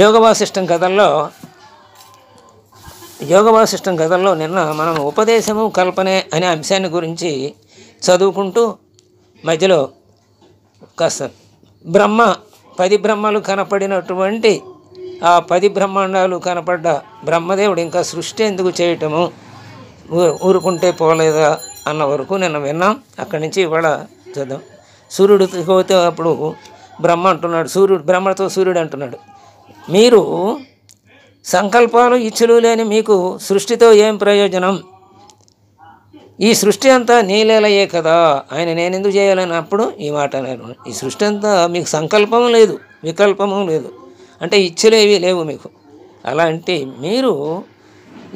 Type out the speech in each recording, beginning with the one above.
యోగ వాసిష్టం కథల్లో నిన్న మనం ఉపదేశము కల్పనే అనే అంశాన్ని గురించి చదువుకుంటూ మధ్యలో కాస్త 10 బ్రహ్మలు కనపడినటువంటి ఆ 10 బ్రహ్మాండాలు కనపడ్డ బ్రహ్మదేవుడు ఇంకా సృష్టి ఎందుకు చేయటము, ఊరుకుంటే పోలేదా అన్న వరకు నిన్న విన్నాం. అక్కడి నుంచి ఇవాళ చూద్దాం. సూర్యుడికి పోతే అప్పుడు బ్రహ్మ అంటున్నాడు, బ్రహ్మతో సూర్యుడు అంటున్నాడు, మీరు సంకల్పాలు ఇచ్చులు లేని మీకు సృష్టితో ఏం ప్రయోజనం? ఈ సృష్టి అంతా నీలేలయే కదా, ఆయన నేనెందుకు చేయాలన్నప్పుడు ఈ మాట అన్నారు. ఈ సృష్టి అంతా మీకు సంకల్పము లేదు, వికల్పము లేదు, అంటే ఇచ్చులేవి లేవు మీకు. అలాంటి మీరు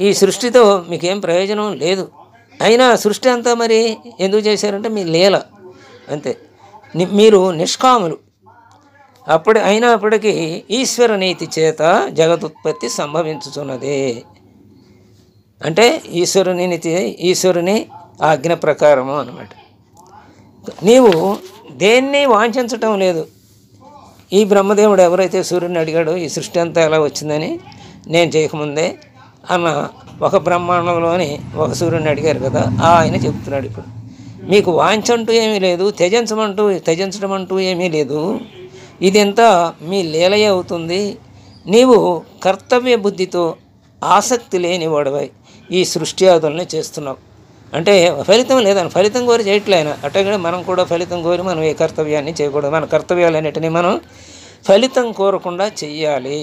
ఈ సృష్టితో మీకేం ప్రయోజనం లేదు. అయినా సృష్టి అంతా మరి ఎందుకు చేశారంటే మీ లీల అంతే. మీరు నిష్కాములు. అయినప్పటికీ ఈశ్వర నీతి చేత జగదుత్పత్తి సంభవించుతున్నది. అంటే ఈశ్వరుని ఆజ్ఞ ప్రకారము అన్నమాట. నీవు దేన్ని వాంఛించటం లేదు. ఈ బ్రహ్మదేవుడు ఎవరైతే సూర్యుని అడిగాడో ఈ సృష్టి అంతా ఎలా వచ్చిందని నేను చేయకముందే అన్న ఒక బ్రహ్మాండంలోని ఒక సూర్యుని అడిగారు కదా, ఆయన చెప్తున్నాడు. ఇప్పుడు మీకు వాంఛంటూ ఏమీ లేదు, త్యజించడం అంటూ ఏమీ లేదు. ఇదంతా మీ లీలయే అవుతుంది. నీవు కర్తవ్య బుద్ధితో ఆసక్తి లేని వాడవై ఈ సృష్టి ఆదుల్ని చేస్తున్నావు. అంటే ఫలితం లేదని, ఫలితం కోరి చేయట్లేనా? అట్టగా మనం కూడా ఫలితం కోరి మనం ఏ కర్తవ్యాన్ని చేయకూడదు. మన కర్తవ్యాలన్నిటినీ మనం ఫలితం కోరకుండా చెయ్యాలి.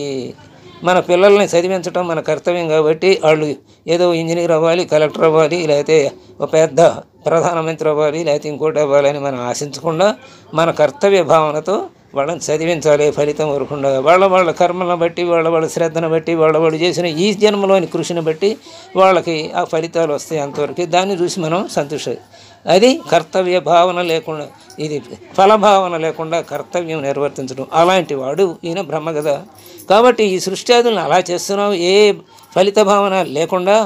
మన పిల్లల్ని చదివించడం మన కర్తవ్యం కాబట్టి వాళ్ళు ఏదో ఇంజనీర్ అవ్వాలి, కలెక్టర్ అవ్వాలి, లేకపోతే ఒక పెద్ద ప్రధానమంత్రి అవ్వాలి, లేకపోతే ఇంకోటి అవ్వాలని మనం ఆశించకుండా మన కర్తవ్య భావనతో వాళ్ళని చదివించాలి. ఫలితం వరకుండా వాళ్ళ కర్మలను బట్టి, వాళ్ళ శ్రద్ధను బట్టి, వాళ్ళు చేసిన ఈ జన్మలోని కృషిని బట్టి వాళ్ళకి ఆ ఫలితాలు వస్తాయి. అంతవరకు దాన్ని చూసి మనం సంతోషం. అది కర్తవ్య భావన లేకుండా, ఇది ఫలభావన లేకుండా కర్తవ్యం నిర్వర్తించడం. అలాంటి వాడు ఈయన బ్రహ్మ కదా. కాబట్టి ఈ సృష్ట్యాదులను అలా చేస్తున్నావు ఏ ఫలిత భావన లేకుండా.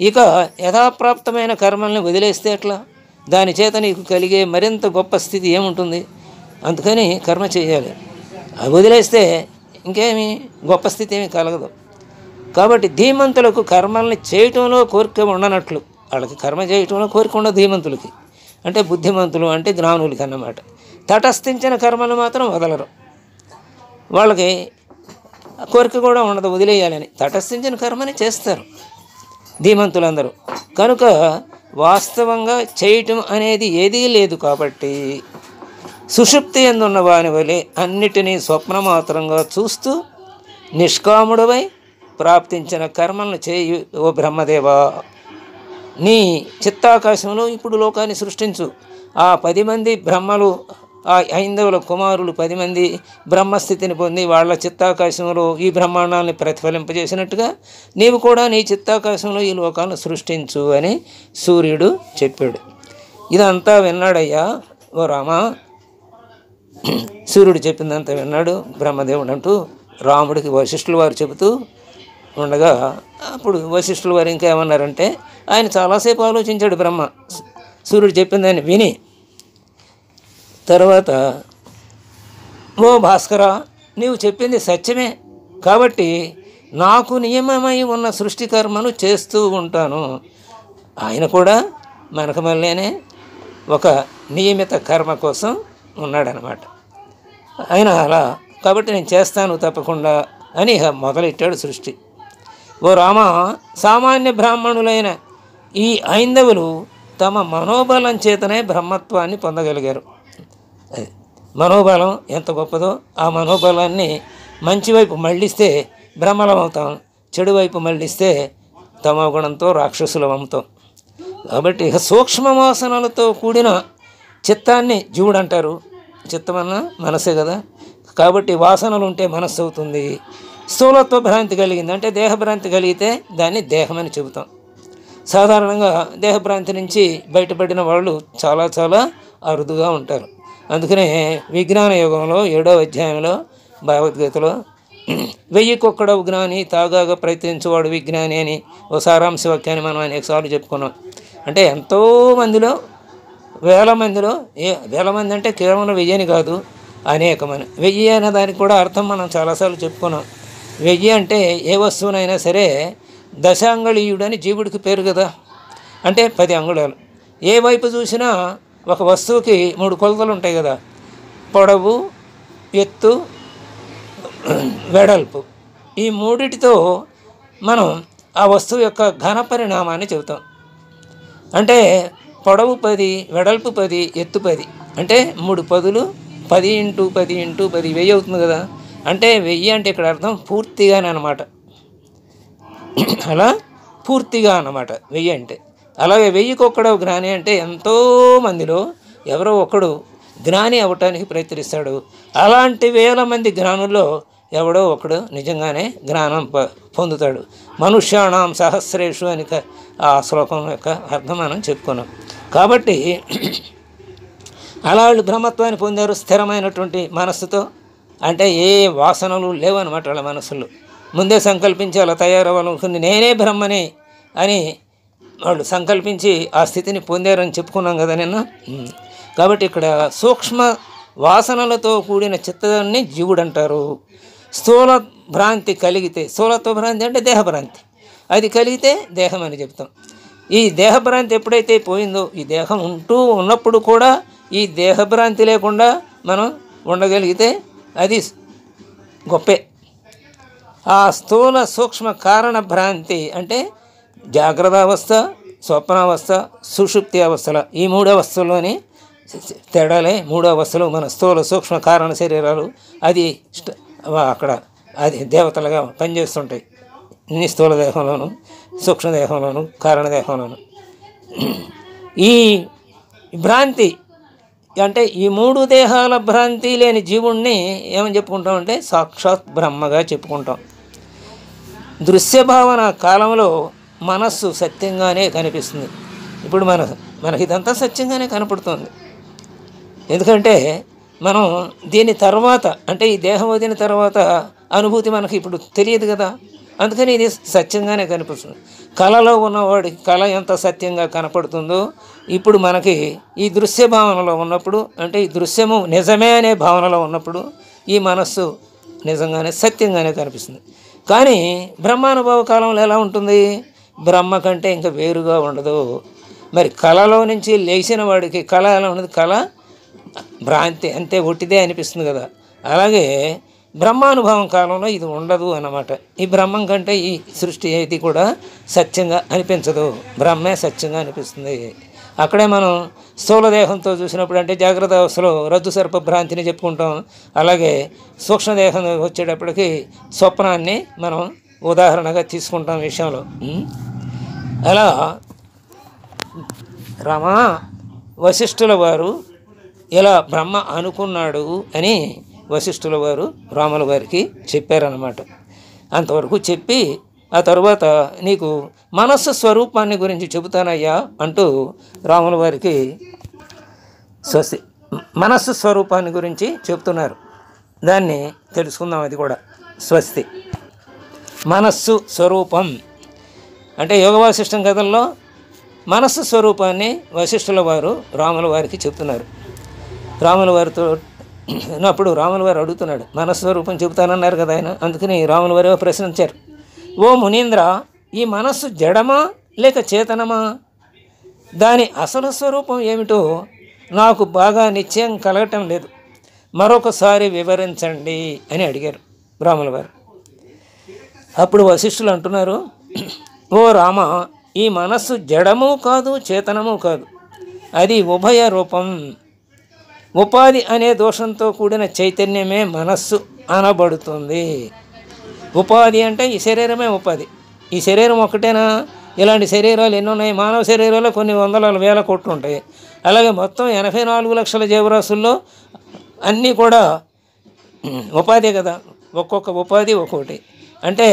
ఇక యథాప్రాప్తమైన కర్మల్ని వదిలేస్తే ఎట్లా? దాని చేత నీకు కలిగే మరింత గొప్ప స్థితి ఏముంటుంది? అందుకని కర్మ చేయాలి. అది వదిలేస్తే ఇంకేమి గొప్ప స్థితి ఏమీ కలగదు. కాబట్టి ధీమంతులకు కర్మల్ని చేయటంలో కోరిక ఉండనట్లు, వాళ్ళకి కర్మ చేయటంలో కోరిక ఉండదు ధీమంతులకి, అంటే బుద్ధిమంతులు అంటే జ్ఞానులకి అన్నమాట. తటస్థించిన కర్మలు మాత్రం వదలరు. వాళ్ళకి కోరిక కూడా ఉండదు వదిలేయాలని, తటస్థించిన కర్మని చేస్తారు ధీమంతులందరూ. కనుక వాస్తవంగా చేయటం అనేది ఏదీ లేదు. కాబట్టి సుషుప్తి ఎందున్న వాని వలె అన్నిటినీ స్వప్నమాత్రంగా చూస్తూ నిష్కాముడవై ప్రాప్తించిన కర్మలను చేయి ఓ బ్రహ్మదేవా. నీ చిత్తాకాశంలో ఇప్పుడు లోకాన్ని సృష్టించు. ఆ 10 మంది బ్రహ్మలు, ఆ ఐందవుల కుమారులు 10 మంది బ్రహ్మస్థితిని పొంది వాళ్ళ చిత్తాకాశంలో ఈ బ్రహ్మాండాన్ని ప్రతిఫలింపజేసినట్టుగా నీవు కూడా నీ చిత్తాకాశంలో ఈ లోకాలను సృష్టించు అని సూర్యుడు చెప్పాడు. ఇదంతా విన్నాడయ్యా ఓ రామా. సూర్యుడు చెప్పిందంతా విన్నాడు బ్రహ్మదేవుడు అంటూ రాముడికి వశిష్ఠుల వారు చెబుతూ ఉండగా, అప్పుడు వశిష్ఠుల వారు ఇంకా ఏమన్నారంటే, ఆయన చాలాసేపు ఆలోచించాడు బ్రహ్మ సూర్యుడు చెప్పిందని విని. తర్వాత, ఓ భాస్కర, నీవు చెప్పింది సత్యమే కాబట్టి నాకు నియమమై ఉన్న సృష్టి కర్మను చేస్తూ ఉంటాను. ఆయన కూడా మనకు మళ్ళీనే ఒక నియమిత కర్మ కోసం ఉన్నాడనమాట. ఆయన అలా కాబట్టి నేను చేస్తాను తప్పకుండా అని మొదలెట్టాడు సృష్టి. ఓ రామ, సామాన్య బ్రాహ్మణులైన ఈ ఐందవులు తమ మనోబలం చేతనే బ్రహ్మత్వాన్ని పొందగలిగారు. మనోబలం ఎంత గొప్పదో, ఆ మనోబలాన్ని మంచి వైపు మళ్ళిస్తే బ్రహ్మలం అవుతాం, చెడు వైపు మళ్ళిస్తే తమోగుణంతో రాక్షసులం అవుతాం. కాబట్టి సూక్ష్మ వాసనలతో కూడిన చిత్తాన్ని జీవుడు అంటారు. చిత్తమన్నా మనసే కదా. కాబట్టి వాసనలు ఉంటే మనస్సు అవుతుంది. స్థూలత్వ భ్రాంతి కలిగింది అంటే దేహభ్రాంతి కలిగితే దాన్ని దేహమని చెబుతాం. సాధారణంగా దేహభ్రాంతి నుంచి బయటపడిన వాళ్ళు చాలా చాలా అరుదుగా ఉంటారు. అందుకనే విజ్ఞాన యుగంలో 7వ అధ్యాయంలో భగవద్గీతలో 1000 జ్ఞాని తాగాగా ప్రయత్నించేవాడు విజ్ఞాని అని ఓ సారాంశ వాక్యాన్ని మనం అనేకసార్లు చెప్పుకున్నాం. అంటే ఎంతోమందిలో వేల మంది అంటే కేవలం 1000 కాదు, అనేకమని. 1000 అనే దానికి కూడా అర్థం మనం చాలాసార్లు చెప్పుకున్నాం. 1000 అంటే ఏ వస్తువునైనా సరే దశాంగుళీయుడని జీవుడికి పేరు కదా, అంటే 10 అంగుళాలు. ఏ వైపు చూసినా ఒక వస్తువుకి 3 కొలతలు ఉంటాయి కదా, పొడవు, ఎత్తు, వెడల్పు. ఈ మూడిటితో మనం ఆ వస్తువు యొక్క ఘన పరిణామాన్ని చెబుతాం. అంటే పొడవు 10, వెడల్పు 10, ఎత్తు 10 అంటే 3 పదులు 10 × 10 × 10 1000 అవుతుంది కదా. అంటే 1000 అంటే ఇక్కడ అర్థం పూర్తిగానే అన్నమాట. అలా పూర్తిగా అన్నమాట 1000 అంటే. అలాగే 1000కి ఒక్కడో జ్ఞాని అంటే ఎంతోమందిలో ఎవరో ఒకడు జ్ఞాని అవ్వటానికి ప్రయత్నిస్తాడు. అలాంటి 1000 మంది జ్ఞానుల్లో ఎవడో ఒకడు నిజంగానే జ్ఞానం పొందుతాడు. మనుష్యాణం సహస్రేషు అని ఆ శ్లోకం యొక్క అర్థం మనం చెప్పుకున్నాం. కాబట్టి అలా వాళ్ళు బ్రహ్మత్వాన్ని పొందారు స్థిరమైనటువంటి మనస్సుతో. అంటే ఏ వాసనలు లేవన్నమాట వాళ్ళ మనస్సులో. ముందే సంకల్పించి అలా తయారవ్వాలనుకుంది, నేనే బ్రహ్మని అని వాళ్ళు సంకల్పించి ఆ స్థితిని పొందారని చెప్పుకున్నాం కదా నిన్న. కాబట్టి ఇక్కడ సూక్ష్మ వాసనలతో కూడిన చిత్తాన్ని జీవుడు అంటారు. స్థూల భ్రాంతి కలిగితే, స్థూలత్వ భ్రాంతి అంటే దేహభ్రాంతి, అది కలిగితే దేహం అని చెప్తాం. ఈ దేహభ్రాంతి ఎప్పుడైతే పోయిందో, ఈ దేహం ఉన్నప్పుడు కూడా ఈ దేహభ్రాంతి లేకుండా మనం ఉండగలిగితే అది గొప్పే. ఆ స్థూల సూక్ష్మ కారణ భ్రాంతి అంటే జాగ్రత్త అవస్థ, స్వప్నావస్థ, సుషుప్తి అవస్థల, ఈ 3 అవస్థల్లోని తేడాలే. 3 అవస్థలు మన స్థూల సూక్ష్మ కారణ శరీరాలు, అది అక్కడ అది దేవతలుగా పనిచేస్తుంటాయి. ఇన్ని స్థూల దేహంలోను, సూక్ష్మదేహంలోను, కారణదేహంలోను. ఈ భ్రాంతి అంటే ఈ 3 దేహాల భ్రాంతి లేని జీవుణ్ణి ఏమని చెప్పుకుంటామంటే సాక్షాత్ బ్రహ్మగా చెప్పుకుంటాం. దృశ్య భావన కాలంలో మనస్సు సత్యంగానే కనిపిస్తుంది. ఇప్పుడు మనకి ఇదంతా సత్యంగానే కనపడుతుంది. ఎందుకంటే మనం దీని తర్వాత, అంటే ఈ దేహం వదిలిన తర్వాత అనుభూతి మనకి ఇప్పుడు తెలియదు కదా, అందుకని ఇది సత్యంగానే కనిపిస్తుంది. కళలో ఉన్నవాడికి కళ ఎంత సత్యంగా కనపడుతుందో ఇప్పుడు మనకి ఈ దృశ్య భావనలో ఉన్నప్పుడు, అంటే ఈ దృశ్యము నిజమే అనే భావనలో ఉన్నప్పుడు ఈ మనస్సు నిజంగానే సత్యంగానే కనిపిస్తుంది. కానీ బ్రహ్మానుభవ కాలంలో ఎలా ఉంటుంది? బ్రహ్మ కంటే ఇంకా వేరుగా ఉండదు. మరి కళలో నుంచి లేచిన వాడికి కళ ఎలా ఉండదు? కళ భ్రాంతి, అంతే, ఒట్టిదే అనిపిస్తుంది కదా. అలాగే బ్రహ్మానుభవం కాలంలో ఇది ఉండదు అన్నమాట. ఈ బ్రహ్మం కంటే ఈ సృష్టి ఏది కూడా సత్యంగా అనిపించదు, బ్రహ్మే సత్యంగా అనిపిస్తుంది. అక్కడే మనం స్థూలదేహంతో చూసినప్పుడు అంటే జాగ్రత్త అవస్థలో రజ్జు సర్ప భ్రాంతిని చెప్పుకుంటాం. అలాగే సూక్ష్మదేహం వచ్చేటప్పటికి స్వప్నాన్ని మనం ఉదాహరణగా తీసుకుంటాం విషయంలో. అలా రమా వశిష్ఠుల వారు ఇలా బ్రహ్మ అనుకున్నాడు అని వశిష్ఠుల వారు రాముల వారికి చెప్పారన్నమాట. అంతవరకు చెప్పి ఆ తర్వాత నీకు మనస్సు స్వరూపాన్ని గురించి చెబుతానయ్యా అంటూ రాముల వారికి మనస్సు స్వరూపాన్ని గురించి చెప్తున్నారు. దాన్ని తెలుసుకుందాం. అది కూడా స్వస్తి. మనస్సు స్వరూపం అంటే యోగ వాసిష్టం కథల్లో మనస్సు స్వరూపాన్ని వశిష్ఠుల వారు రాముల వారికి చెప్తున్నారు. రాముల వారితో అప్పుడు రాముల వారు అడుగుతున్నాడు, మనస్సు స్వరూపం చెబుతానన్నారు కదా ఆయన. అందుకని రాముల వారు ప్రశ్నించారు, ఓ మునీంద్ర, ఈ మనస్సు జడమా లేక చేతనమా? దాని అసలు స్వరూపం ఏమిటో నాకు బాగా నిశ్చయం కలగటం లేదు, మరొకసారి వివరించండి అని అడిగారు రాముల వారు. అప్పుడు వశిష్ఠులు అంటున్నారు, ఓ రామ, ఈ మనస్సు జడము కాదు చేతనము కాదు, అది ఉభయ రూపం. ఉపాధి అనే దోషంతో కూడిన చైతన్యమే మనస్సు అనబడుతుంది. ఉపాధి అంటే ఈ శరీరమే ఉపాధి. ఈ శరీరం ఒక్కటేనా? ఇలాంటి శరీరాలు ఎన్ని ఉన్నాయి? మానవ శరీరాల్లో కొన్ని వందల వేల కోట్లు ఉంటాయి. అలాగే మొత్తం 84 లక్షల జీవరాశుల్లో అన్నీ కూడా ఉపాధి కదా. ఒక్కొక్క ఉపాధి ఒక్కొక్కటి. అంటే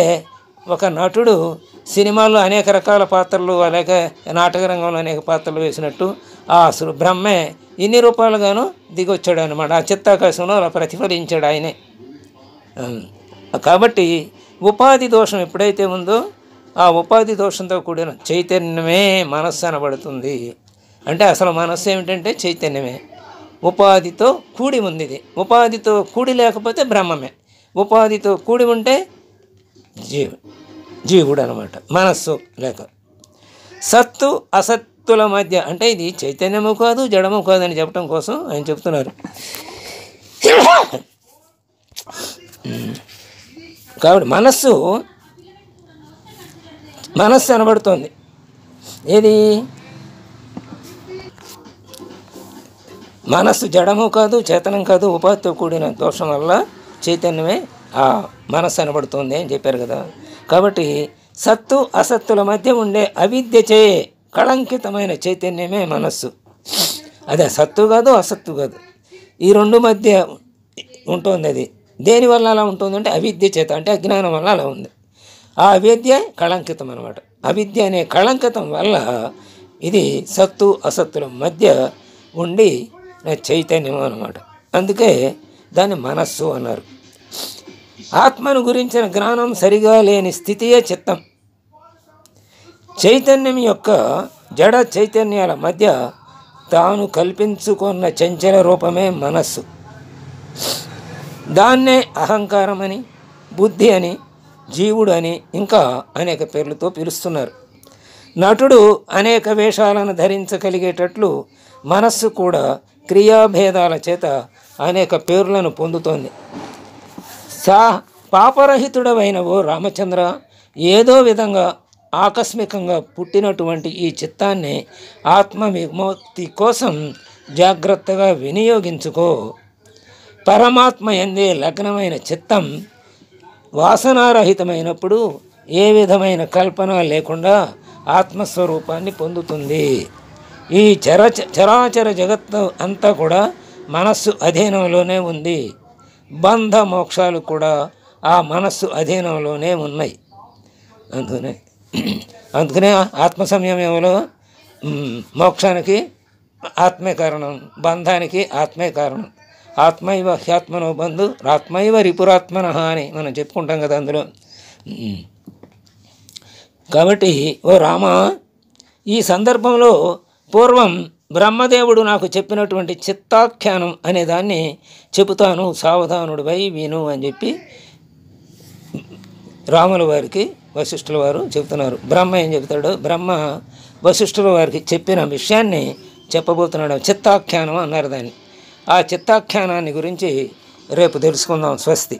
ఒక నటుడు సినిమాల్లో అనేక రకాల పాత్రలు, అలాగే నాటక రంగంలో అనేక పాత్రలు వేసినట్టు ఆ అసలు బ్రహ్మే ఇన్ని రూపాయలుగాను దిగొచ్చాడు అనమాట. ఆ చిత్తాకాశంలో అలా ప్రతిఫలించాడు ఆయనే. కాబట్టి ఉపాధి దోషం ఎప్పుడైతే ఉందో ఆ ఉపాధి దోషంతో కూడిన చైతన్యమే మనస్సు అనబడుతుంది. అంటే అసలు మనస్సు ఏమిటంటే చైతన్యమే. ఉపాధితో కూడి ఉంది. ఇది ఉపాధితో కూడి లేకపోతే బ్రహ్మమే, ఉపాధితో కూడి ఉంటే జీవుడు అనమాట, మనస్సు లేక. సత్తు అసత్తుల మధ్య అంటే ఇది చైతన్యము కాదు జడము కాదు అని చెప్పడం కోసం ఆయన చెప్తున్నారు. కాబట్టి మనస్సు అనబడుతోంది. ఏది మనస్సు జడము కాదు చేతనం కాదు, ఉపాధితో కూడిన దోషం వల్ల చైతన్యమే ఆ మనస్సు అనబడుతుంది అని చెప్పారు కదా. కాబట్టి సత్తు అసత్తుల మధ్య ఉండే అవిద్యచే కళంకితమైన చైతన్యమే మనస్సు. అదే సత్తు కాదు అసత్తు కాదు, ఈ రెండు మధ్య ఉంటుంది. అది దేనివల్ల అలా ఉంటుందంటే అవిద్య చేత, అంటే అజ్ఞానం వల్ల అలా ఉంది. ఆ అవిద్య కళంకితం అనమాట. అవిద్య అనే కళంకితం వల్ల ఇది సత్తు అసత్తుల మధ్య ఉండి చైతన్యం అనమాట. అందుకే దాన్ని మనస్సు అన్నారు. ఆత్మను గురించిన జ్ఞానం సరిగా లేని స్థితియే చిత్తం. చైతన్యం యొక్క జడ చైతన్యాల మధ్య తాను కల్పించుకున్న చంచల రూపమే మనస్సు. దాన్నే అహంకారమని, బుద్ధి అని, జీవుడు అని ఇంకా అనేక పేర్లతో పిలుస్తున్నారు. నటుడు అనేక వేషాలను ధరించగలిగేటట్లు మనస్సు కూడా క్రియాభేదాల చేత అనేక పేర్లను పొందుతోంది. పాపరహితుడవైన ఓ రామచంద్ర, ఏదో విధంగా ఆకస్మికంగా పుట్టినటువంటి ఈ చిత్తాన్ని ఆత్మ విముక్తి కోసం జాగ్రత్తగా వినియోగించుకో. పరమాత్మ యందే లగ్నమైన చిత్తం వాసనారహితమైనప్పుడు ఏ విధమైన కల్పన లేకుండా ఆత్మస్వరూపాన్ని పొందుతుంది. ఈ చరాచర జగత్తు అంతా కూడా మనస్సు అధీనంలోనే ఉంది. బంధ మోక్షాలు కూడా ఆ మనస్సు అధీనంలోనే ఉన్నాయి. అందుకనే ఆత్మ సంయమంలో మోక్షానికి ఆత్మే కారణం, బంధానికి ఆత్మే కారణం. ఆత్మైవ హ్యాత్మనో బంధు ఆత్మైవ రిపురాత్మన అని మనం చెప్పుకుంటాం కదా అందులో. కాబట్టి ఓ రామ, ఈ సందర్భంలో పూర్వం బ్రహ్మదేవుడు నాకు చెప్పినటువంటి చిత్తాఖ్యానం అనే దాన్ని చెబుతాను, సావధానుడిపై విను అని చెప్పి రాముల వారికి వశిష్ఠుల వారు చెబుతున్నారు. బ్రహ్మ ఏం చెబుతాడు? బ్రహ్మ వశిష్ఠుల వారికి చెప్పిన విషయాన్ని చెప్పబోతున్నాడు. చిత్తాఖ్యానం అన్నారు దాన్ని. ఆ చిత్తాఖ్యానాన్ని గురించి రేపు తెలుసుకుందాం. స్వస్తి.